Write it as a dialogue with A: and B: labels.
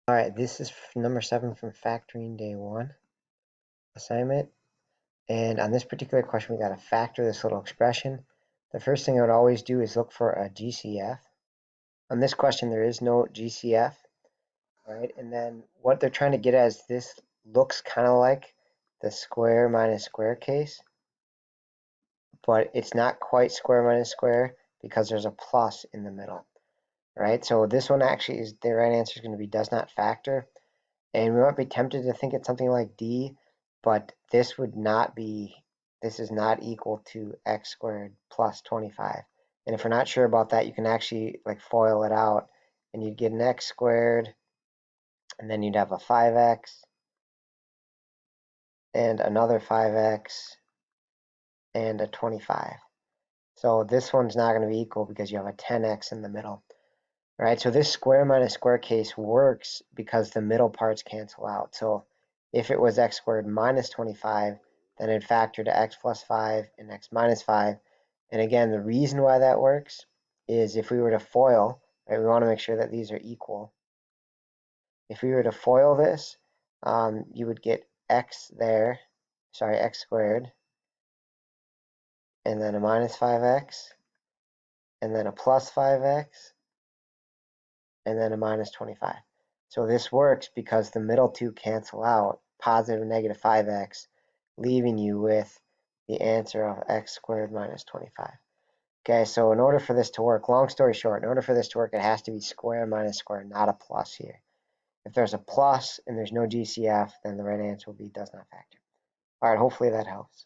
A: All right, this is number 7 from Factoring Day 1 assignment. And on this particular question, we got to factor this little expression. The first thing I would always do is look for a GCF. On this question, there is no GCF, right? And then what they're trying to get at is this looks kind of like the square minus square case, but it's not quite square minus square because there's a plus in the middle, right? So this one actually is the right answer is going to be does not factor. And we might be tempted to think it's something like d, but this is not equal to x squared plus 25. And if we're not sure about that, you can actually like FOIL it out, and you'd get an x squared, and then you'd have a 5x, and another 5x, and a 25. So this one's not going to be equal because you have a 10x in the middle. Right, so this square minus square case works because the middle parts cancel out. So if it was x squared minus 25, then it'd factor to x plus 5 and x minus 5. And again, the reason why that works is if we were to FOIL, right, we want to make sure that these are equal. If we were to FOIL this, you would get x squared, and then a minus 5x, and then a plus 5x, and then a minus 25. So this works because the middle two cancel out, positive and negative 5x, leaving you with the answer of x squared minus 25. Okay, so in order for this to work, long story short, in order for this to work, it has to be square minus square, not a plus here. If there's a plus and there's no GCF, then the right answer will be does not factor. All right, hopefully that helps.